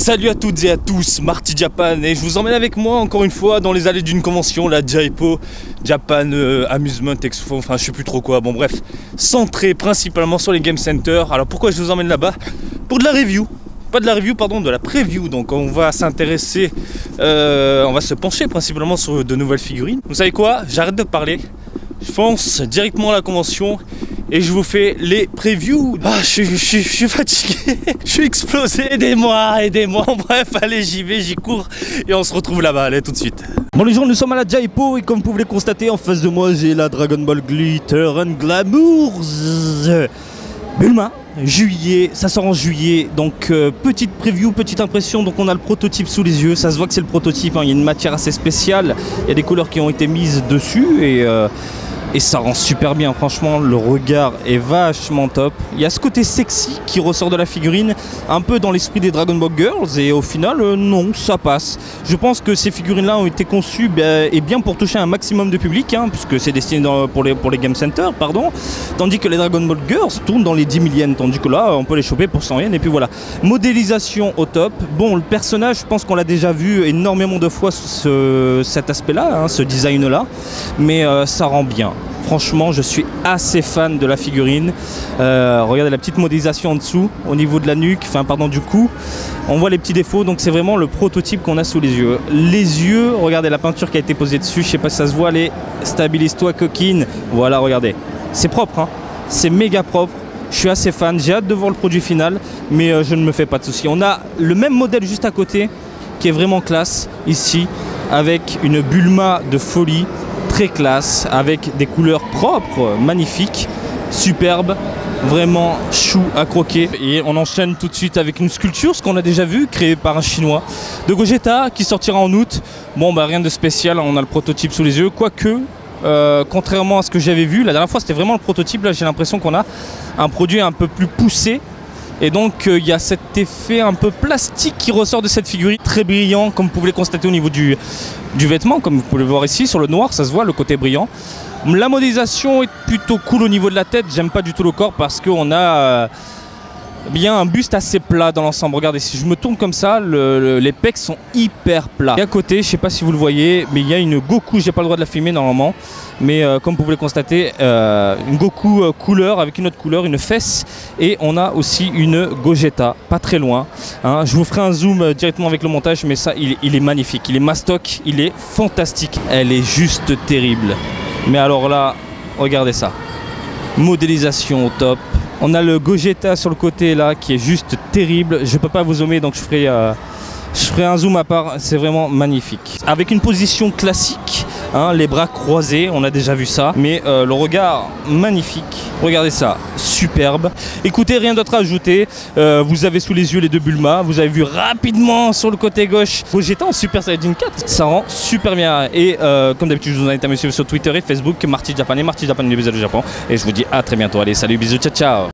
Salut à toutes et à tous, Marty Japan, et je vous emmène avec moi encore une fois dans les allées d'une convention, la Jaipo, Japan Amusement Expo, enfin je sais plus trop quoi, bon bref, centré principalement sur les Game Center. Alors pourquoi je vous emmène là-bas? Pour de la review. Pas de la review, pardon, de la preview. Donc on va s'intéresser, on va se pencher principalement sur de nouvelles figurines. Vous savez quoi? J'arrête de parler, je fonce directement à la convention et je vous fais les previews. Ah, je suis fatigué, je suis explosé, aidez-moi. Bref, allez, j'y vais, j'y cours et on se retrouve là-bas, allez, tout de suite. Bon les gens, nous sommes à la Jaipo et comme vous pouvez le constater, en face de moi j'ai la Dragon Ball Glitter and Glamour Bulma. Juillet, ça sort en juillet, donc petite preview, petite impression. Donc on a le prototype sous les yeux, ça se voit que c'est le prototype, hein. Il y a une matière assez spéciale, il y a des couleurs qui ont été mises dessus et ça rend super bien, franchement le regard est vachement top. Il y a ce côté sexy qui ressort de la figurine, un peu dans l'esprit des Dragon Ball Girls, et au final non, ça passe. Je pense que ces figurines là ont été conçues et bien pour toucher un maximum de public, hein, puisque c'est destiné pour les Game Center, pardon, tandis que les Dragon Ball Girls tournent dans les 10 000 yens, tandis que là on peut les choper pour 100 yens, et puis voilà. Modélisation au top. Bon, le personnage, je pense qu'on l'a déjà vu énormément de fois cet aspect là, hein, ce design là, mais ça rend bien. Franchement, je suis assez fan de la figurine. Regardez la petite modélisation en dessous, au niveau de la nuque, enfin pardon, du cou. On voit les petits défauts, donc c'est vraiment le prototype qu'on a sous les yeux. Les yeux, regardez la peinture qui a été posée dessus, je sais pas si ça se voit, les stabilise-toi coquine. Voilà, regardez. C'est propre, hein. C'est méga propre. Je suis assez fan, j'ai hâte de voir le produit final, mais je ne me fais pas de soucis. On a le même modèle juste à côté, qui est vraiment classe, ici, avec une Bulma de folie. Très classe, avec des couleurs propres, magnifiques, superbes, vraiment chou à croquer. Et on enchaîne tout de suite avec une sculpture, ce qu'on a déjà vu, créée par un chinois, de Gogeta, qui sortira en août. Bon bah rien de spécial, on a le prototype sous les yeux, quoique contrairement à ce que j'avais vu, la dernière fois c'était vraiment le prototype, là j'ai l'impression qu'on a un produit un peu plus poussé. Et donc il y a cet effet un peu plastique qui ressort de cette figurine, très brillant, comme vous pouvez le constater au niveau du vêtement, comme vous pouvez le voir ici, sur le noir, ça se voit, le côté brillant. La modélisation est plutôt cool au niveau de la tête, j'aime pas du tout le corps parce qu'on a bien un buste assez plat dans l'ensemble. Regardez, si je me tourne comme ça, les pecs sont hyper plats. Et à côté, je sais pas si vous le voyez, mais il y a une Goku, j'ai pas le droit de la filmer normalement, mais comme vous pouvez le constater, une Goku couleur avec une autre couleur, une fesse, et on a aussi une Gogeta, pas très loin, hein. Je vous ferai un zoom directement avec le montage, mais ça, il est magnifique, il est mastoc, il est fantastique. Elle est juste terrible. Mais alors là, regardez ça. Modélisation au top. On a le Gogeta sur le côté là qui est juste terrible. Je peux pas vous zoomer, donc je ferai un zoom à part. C'est vraiment magnifique. Avec une position classique, hein, les bras croisés, on a déjà vu ça. Mais le regard magnifique. Regardez ça, superbe. Écoutez, rien d'autre à ajouter. Vous avez sous les yeux les deux Bulma. Vous avez vu rapidement sur le côté gauche Gogeta en Super Saiyajin 4. Ça rend super bien. Et comme d'habitude, je vous invite à me suivre sur Twitter et Facebook, Marty Japan et Marty Japan, les bisous du Japon. Et je vous dis à très bientôt. Allez, salut, bisous, ciao, ciao.